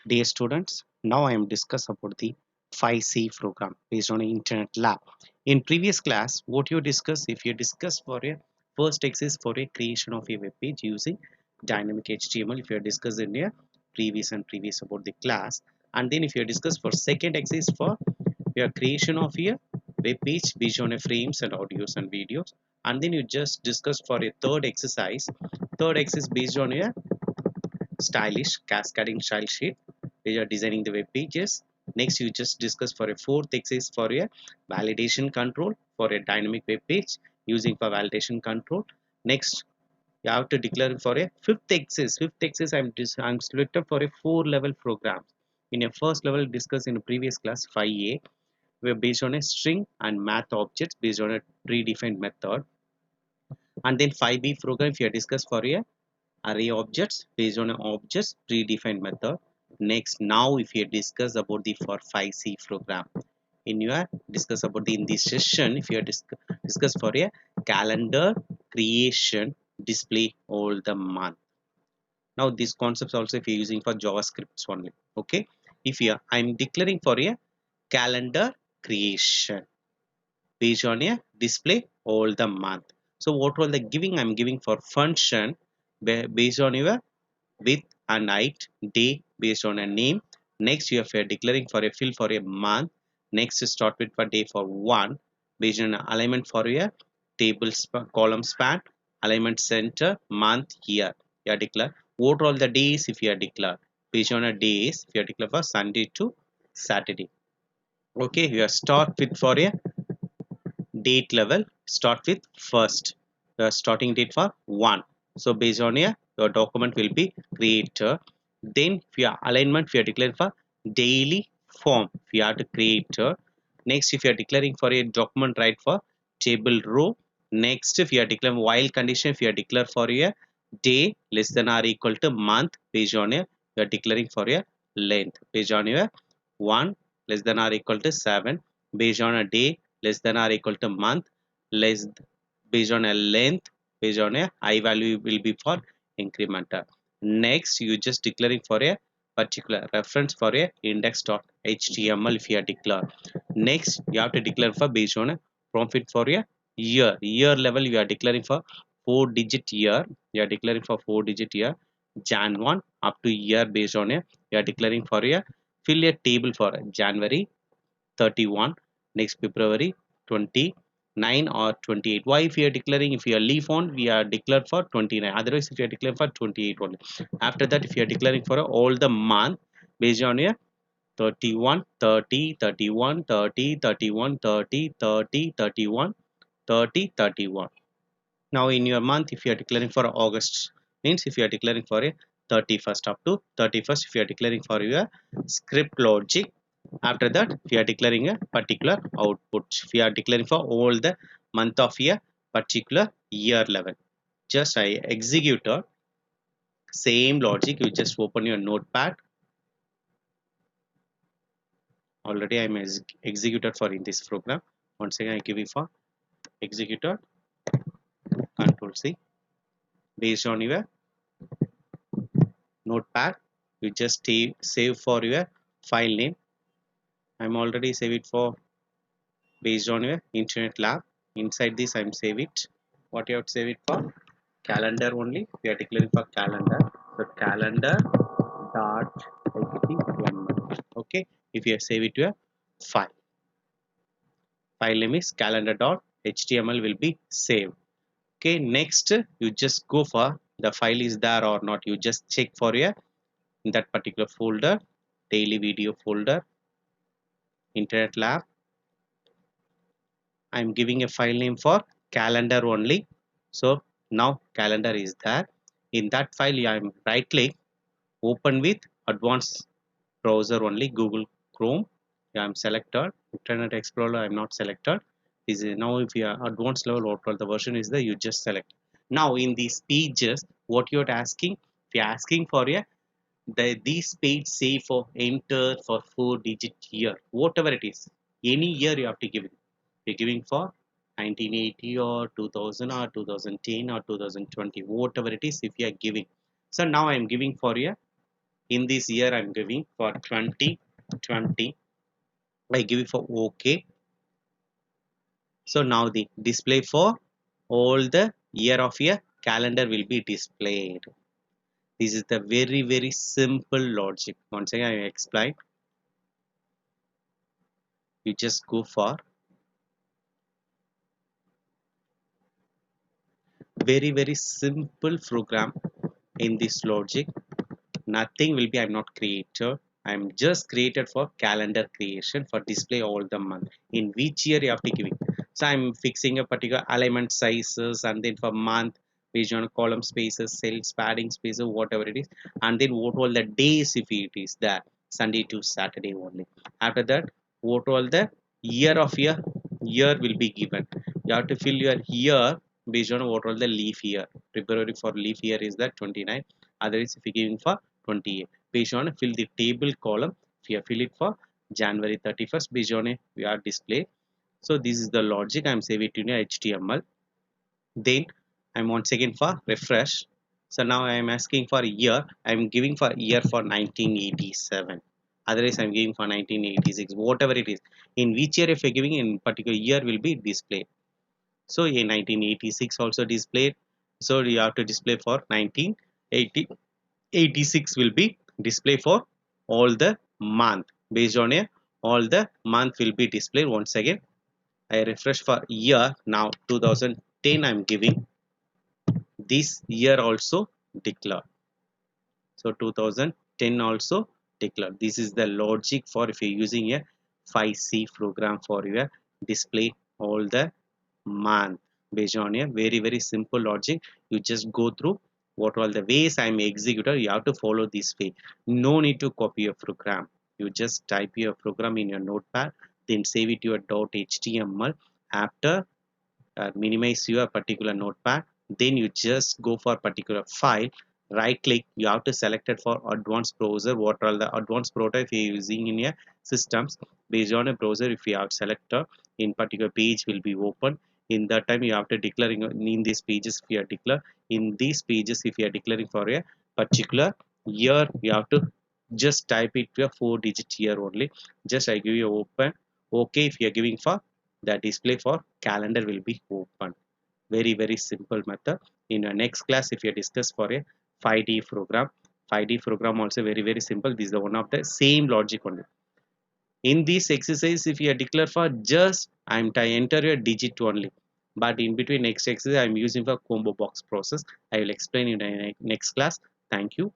Dear students, now I am discuss about the 5C program based on internet lab. In previous class, what you discuss, if you discuss for a first exercise for a creation of a web page using dynamic HTML, if you discuss in a previous about the class, and then if you discuss for second exercise for your creation of a web page based on a frames and audios and videos, and then you just discuss for a third exercise based on a stylish cascading style sheet where you're designing the web pages. Next, you just discuss for a fourth exercise for a validation control for a dynamic web page using for validation control. Next, you have to declare for a fifth exercise. I'm split up for a four level program. In a first level discussed in a previous class 5a, were based on a string and math objects based on a predefined method. And then 5b program if you discuss for a array objects based on objects predefined method. Next, now if you discuss about the for 5c program in your discuss about the in this session, if you discuss for a calendar creation display all the month. Now these concepts also if you're using for javascripts only. Okay, if you I'm declaring for a calendar creation based on a display all the month. So what all the giving I'm giving for function based on your with and height day based on a name. Next you have a declaring for a fill for a month. Next start with for day for one based on alignment for a table column span, alignment center, month, year. You declare what all the days if you are declare based on a days if you are declare for Sunday to Saturday. Okay, you are start with for a date level, start with first the starting date for one. So based on here your document will be created. Then if your alignment if you are declaring for daily form if you have to create. Next if you are declaring for a document right for table row. Next if you are declaring while condition if you are declare for a day less than or equal to month based on a you are declaring for a length based on your 1 less than or equal to 7 based on a day less than or equal to month less based on a length based on a high value will be for incrementer. Next you just declaring for a particular reference for a index.html if you are declare. Next you have to declare for based on a profit for a year level you are declaring for 4-digit year. You are declaring for 4-digit year Jan 1 up to year based on a you are declaring for a fill a table for January 31. Next February 29 or 28. Why if you are declaring if you are leaf on we are declared for 29, otherwise if you are declaring for 28 only. After that if you are declaring for all the month based on your 31 30 31 30 31 30 30 31 30 31. Now in your month if you are declaring for August means if you are declaring for a 31st up to 31st if you are declaring for your script logic. After that we are declaring a particular output we are declaring for all the month of a particular year level. Just I executed same logic. You just open your notepad. Already I'm executed for in this program. Once again I give it for executed, control C. Based on your notepad you just save for your file name. I'm already save it for based on your internet lab. Inside this I'm save it. What you have to save it for? Calendar only. We are declaring for calendar. So calendar dot html. Okay. If you save it to a file, file name is calendar dot html will be saved. Okay. Next, you just go for the file is there or not. You just check for your in that particular folder, daily video folder, internet lab. I'm giving a file name for calendar only. So now calendar is there. In that file, I'm right click, open with advanced browser only, Google Chrome. Yeah, I'm selected. Internet Explorer, I'm not selected. Is now if you are advanced level or the version is there, you just select. Now in these pages, what you're asking, if you're asking for a these page say for enter for 4-digit year, whatever it is, any year you have to give it. You're giving for 1980 or 2000 or 2010 or 2020, whatever it is if you are giving. So now I'm giving for you In this year I'm giving for 2020. I give it for OK. So now the display for all the year of a calendar will be displayed. This is the very simple logic. Once again I explain. You just go for very simple program in this logic. Nothing will be, I'm not creator, I'm just created for calendar creation for display all the month in which year you have to give it. So I'm fixing a particular alignment sizes, and then for month based on column spaces, cells, padding spaces, whatever it is, and then what all the days if it is there, Sunday to Saturday only. After that, what all the year of year will be given. You have to fill your year based on what all the leaf year. February for leaf year is that 29. Otherwise if you're giving for 28, based on fill the table column. If you fill it for January 31st, based on we are display. So this is the logic. I'm saving it in HTML. Then I'm once again for refresh. So now I'm asking for year. I'm giving for year for 1987. Otherwise I'm giving for 1986, whatever it is. In which year if you're giving, in particular year will be displayed. So in 1986 also displayed. So you have to display for 1980. 86 will be display for all the month. Based on all the month will be displayed. Once again I refresh for year. Now 2010 I'm giving. This year also declare. So 2010 also declare. This is the logic for if you're using a 5C program for your display all the month. Based on a very simple logic. You just go through what all the ways I'm executor. You have to follow this way. No need to copy your program. You just type your program in your notepad, then save it to your .html. After minimize your particular notepad, then you just go for particular file, right click. You have to select it for advanced browser. What are the advanced browser if you're using in your systems? Based on a browser, if you have selector, in particular page will be open. In that time you have to declaring in these pages. If you are declare in these pages, if you are declaring for a particular year, you have to just type it to a 4-digit year only. Just I give you open. Okay, if you are giving for the display for calendar will be open. Very simple method. In your next class if you discuss for a 5D program, 5D program also very simple. This is the one of the same logic only. In this exercise if you declare for just I'm enter a digit only, but in between next exercise I'm using for combo box process. I will explain in the next class. Thank you.